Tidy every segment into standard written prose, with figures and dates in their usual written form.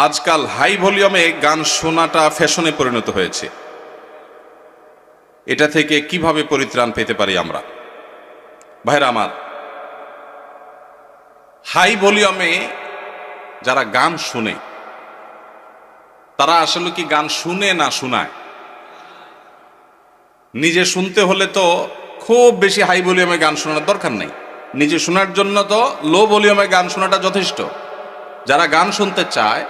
আজকাল হাই ভলিউমে গান শোনাটা ফ্যাশনে পরিণত হয়েছে। এটা থেকে কিভাবে পরিত্রাণ পেতে পারি আমরা? ভাইরা আমার, হাই ভলিউমে যারা গান শুনে তারা আসলে কি গান শুনে না শোনায়? নিজে শুনতে হলে তো খুব বেশি হাই ভলিউমে গান শোনার দরকার নেই। নিজে শোনার জন্য তো লো ভলিউমে গান শোনাটা যথেষ্ট। যারা গান শুনতে চায়,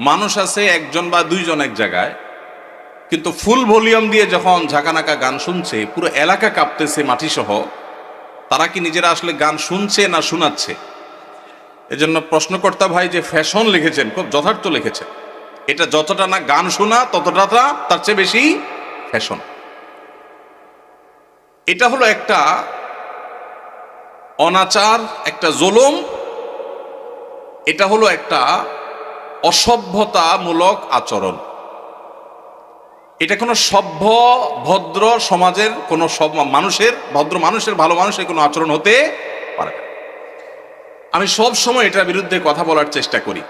মানুষ আছে একজন বা দুইজন এক জায়গায়, কিন্তু ফুল ভলিউম দিয়ে যখন ঝাঁকানাকা গান শুনছে, পুরো এলাকা কাঁপতেছে মাটি সহ, তারা কি নিজেরা আসলে গান শুনছে না শোনাচ্ছে? এজন্য প্রশ্নকর্তা ভাই যে ফ্যাশন লিখেছেন, খুব যথার্থ লিখেছেন। এটা যতটা না গান শোনা, ততটা তার চেয়ে বেশি ফ্যাশন। এটা হলো একটা অনাচার, একটা জুলুম, এটা হলো একটা অসভ্যতামূলক আচরণ। এটা কোনো সভ্য ভদ্র সমাজের কোনো মানুষের, ভদ্র মানুষের, ভালো মানুষের কোনো আচরণ হতে পারে না। আমি সব সময় এটার বিরুদ্ধে কথা বলার চেষ্টা করি।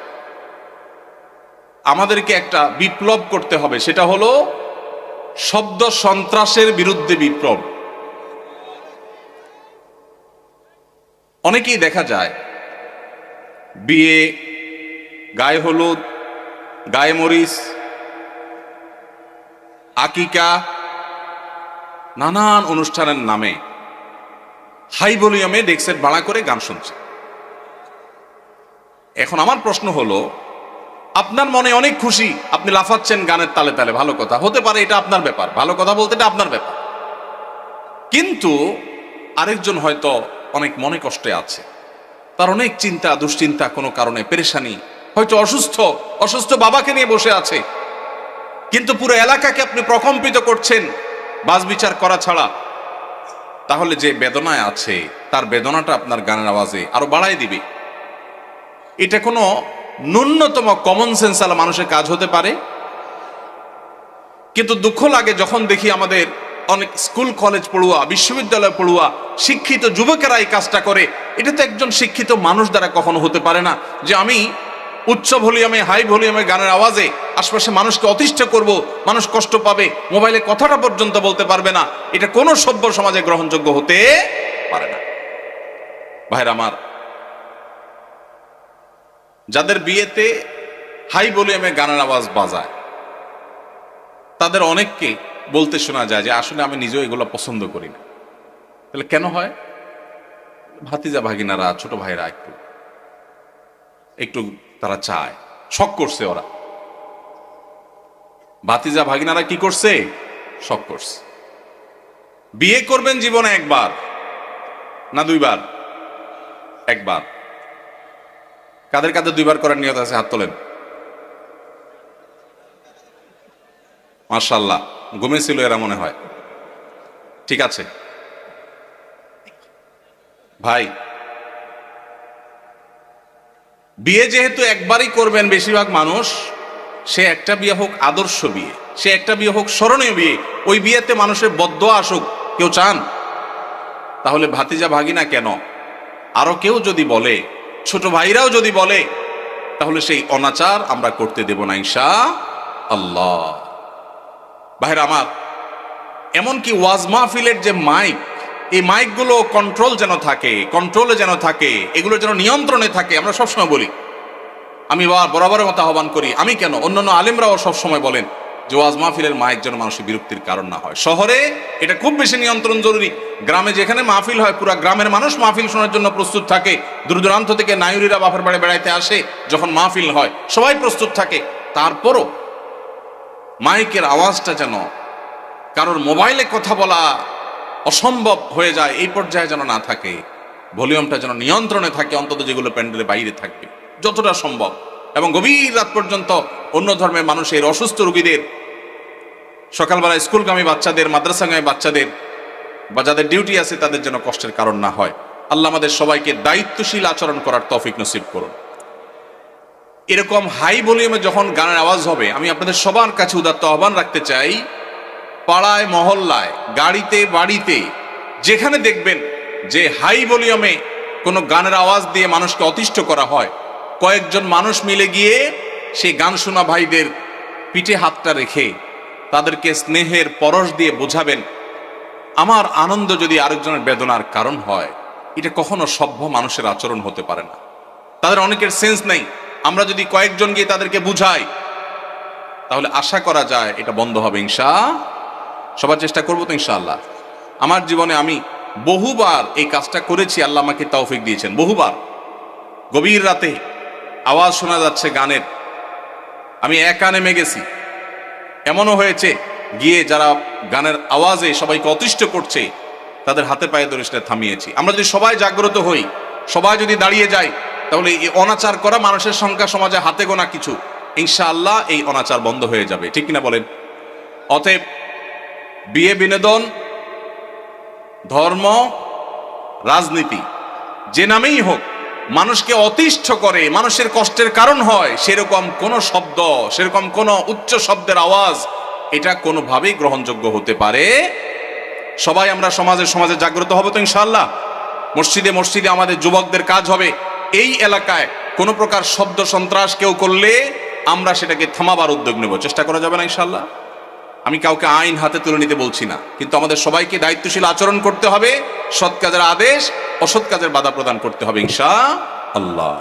আমাদেরকে একটা বিপ্লব করতে হবে, সেটা হলো শব্দ সন্ত্রাসের বিরুদ্ধে বিপ্লব। অনেকেই দেখা যায় বিয়ে, গায়ে হলুদ, গায়ে মরিচ, আকিকা, নানান অনুষ্ঠানের নামে হাই ভলিউমে ডেস্ক ভাড়া করে গান শুনছে। এখন আমার প্রশ্ন হলো, আপনার মনে অনেক খুশি, আপনি লাফাচ্ছেন গানের তালে তালে, ভালো কথা, হতে পারে, এটা আপনার ব্যাপার, ভালো কথা বলতে এটা আপনার ব্যাপার। কিন্তু আরেকজন হয়তো অনেক মনে কষ্টে আছে, তার অনেক চিন্তা দুশ্চিন্তা, কোনো কারণে পেরেশানি, হয়তো অসুস্থ বাবাকে নিয়ে বসে আছে, কিন্তু পুরো এলাকাকে আপনি প্রকম্পিত করছেন বাজ বিচার করা ছাড়া। তাহলে যে বেদনায় আছে, তার বেদনাটা আপনার গানের আওয়াজে আরো বাড়াই দিবে। এটা কোনো ন্যূনতম কমন সেন্স আলা মানুষের কাজ হতে পারে? কিন্তু দুঃখ লাগে যখন দেখি আমাদের অনেক স্কুল কলেজ পড়ুয়া, বিশ্ববিদ্যালয় পড়ুয়া, শিক্ষিত যুবকেরা এই কাজটা করে। এটা তো একজন শিক্ষিত মানুষ দ্বারা কখনো হতে পারে না, যে আমি উচ্চ ভলিউমে, হাই ভলিউমে গানের আওয়াজে আশপাশে মানুষকে অতিষ্ঠ করব, মানুষ কষ্ট পাবে, মোবাইলে কথাটা পর্যন্ত বলতে পারবে না। এটা কোনো সভ্য সমাজে গ্রহণযোগ্য হতে পারে না। ভাইরা আমার, যাদের বিয়েতে হাই ভলিউমে গানের আওয়াজ বাজায়, তাদের অনেককে বলতে শোনা যায় যে আসলে আমি নিজেও এগুলো পছন্দ করি না। তাহলে কেন হয়? ভাতিজা ভাগিনারা, ছোট ভাইরা একটু তারা চায়, শখ করছে ওরা। ভাতিজা ভাগিনারা কি করছে? শখ করছে। বিয়ে করবেন জীবনে একবার না দুইবার? একবার। কাদের কাদের দুইবার করার নিয়ত আছে? হাত তোলেন। মাশাআল্লাহ, ঘুমেছিল এরা মনে হয়। ঠিক আছে ভাই, বিয়ে যেহেতু একবারই করবেন বেশিরভাগ মানুষ, সে একটা বিয়ে হোক আদর্শ বিয়ে, সে একটা বিয়ে হোক স্মরণীয় বিয়ে, ওই বিয়েতে মানুষের বদদোয়া আসুক, কেউ চান? তাহলে ভাতিজা ভাগিনা কেন, আরো কেউ যদি বলে, ছোট ভাইরাও যদি বলে, তাহলে সেই অনাচার আমরা করতে দেব না ইনশাআল্লাহ। ভাইরা আমার, এমনকি ওয়াজ মাহফিলের যে মাইক, এই মাইকগুলো কন্ট্রোলে যেন থাকে, এগুলো যেন নিয়ন্ত্রণে থাকে। আমরা সবসময় বলি, আমি বরাবরের মতো আহ্বান করি, আমি কেন, অন্যান্য আলেমরাও সবসময় বলেন যে ওয়াজ মাহফিলের মাইক যেন মানুষের বিরক্তির কারণ না হয়। শহরে এটা খুব বেশি নিয়ন্ত্রণ জরুরি। গ্রামে যেখানে মাহফিল হয়, পুরা গ্রামের মানুষ মাহফিল শোনার জন্য প্রস্তুত থাকে। দূর দূরান্ত থেকে নায়ুরিরা বাপের বাড়ি বেড়াইতে আসে, যখন মাহফিল হয় সবাই প্রস্তুত থাকে। তারপরও মাইকের আওয়াজটা যেন কারোর মোবাইলে কথা বলা অসম্ভব হয়ে যায়, এই পর্যায়ে যেন না থাকে। ভলিউমটা যেন নিয়ন্ত্রণে থাকে, অন্তত যেগুলো প্যান্ডেলের বাইরে থাকবে যতটা সম্ভব। এবং গভীর রাত পর্যন্ত অন্য ধর্মের মানুষের, অসুস্থ রোগীদের, সকালবেলা স্কুলগামী বাচ্চাদের, মাদ্রাসাগামী বাচ্চাদের, বা যাদের ডিউটি আছে, তাদের যেন কষ্টের কারণ না হয়। আল্লাহ আমাদের সবাইকে দায়িত্বশীল আচরণ করার তৌফিক নসিব করুন। এরকম হাই ভলিউমে যখন গানের আওয়াজ হবে, আমি আপনাদের সবার কাছে উদাত্ত আহ্বান রাখতে চাই, পাড়ায় মহল্লায়, গাড়িতে বাড়িতে, যেখানে দেখবেন যে হাই ভলিউমে কোনো গানের আওয়াজ দিয়ে মানুষকে অতিষ্ঠ করা হয়, কয়েকজন মানুষ মিলে গিয়ে সেই গান শোনা ভাইদের পিঠে হাতটা রেখে তাদেরকে স্নেহের পরশ দিয়ে বোঝাবেন, আমার আনন্দ যদি আরেকজনের বেদনার কারণ হয়, এটা কখনো সভ্য মানুষের আচরণ হতে পারে না। তাদের অনেকের সেন্স নেই। আমরা যদি কয়েকজন গিয়ে তাদেরকে বুঝাই, তাহলে আশা করা যায় এটা বন্ধ হবে সবার চেষ্টা করবো তো ইনশাআল্লাহ। আমার জীবনে আমি বহুবার এই কাজটা করেছি, আল্লাহ আমাকে তৌফিক দিয়েছেন। বহুবার গভীর রাতে আওয়াজ শোনা যাচ্ছে গানের, আমি একা নেমে গেছি। এমনও হয়েছে গিয়ে যারা গানের আওয়াজে সবাইকে অতিষ্ঠ করছে তাদের হাতে পায়ে ধরে সেটা থামিয়েছি। আমরা যদি সবাই জাগ্রত হই, সবাই যদি দাঁড়িয়ে যাই, তাহলে এই অনাচার করা মানুষের সংখ্যা সমাজে হাতে গোনা কিছু, ইনশাআল্লাহ এই অনাচার বন্ধ হয়ে যাবে। ঠিক কিনা বলেন? অতএব বিয়ে, বিনোদন, ধর্ম, রাজনীতি যে নামেই হোক, মানুষকে অতিষ্ঠ করে, মানুষের কষ্টের কারণ হয়, সেরকম কোন শব্দ, সেরকম কোন উচ্চ শব্দের আওয়াজ এটা কোনোভাবেই গ্রহণযোগ্য হতে পারে। সবাই আমরা সমাজে জাগ্রত হব তো ইনশাআল্লাহ। মসজিদে মসজিদে আমাদের যুবকদের কাজ হবে, এই এলাকায় কোনো প্রকার শব্দ সন্ত্রাস কেউ করলে আমরা সেটাকে থামাবার উদ্যোগ নেব। চেষ্টা করা যাবে না ইনশাআল্লাহ? আমি কাউকে আইন হাতে তুলে নিতে বলছি না, কিন্তু আমাদের সবাইকে দায়িত্বশীল আচরণ করতে হবে, সৎ কাজের আদেশ, অসৎ কাজের বাধা প্রদান করতে হবে ইনশাআল্লাহ।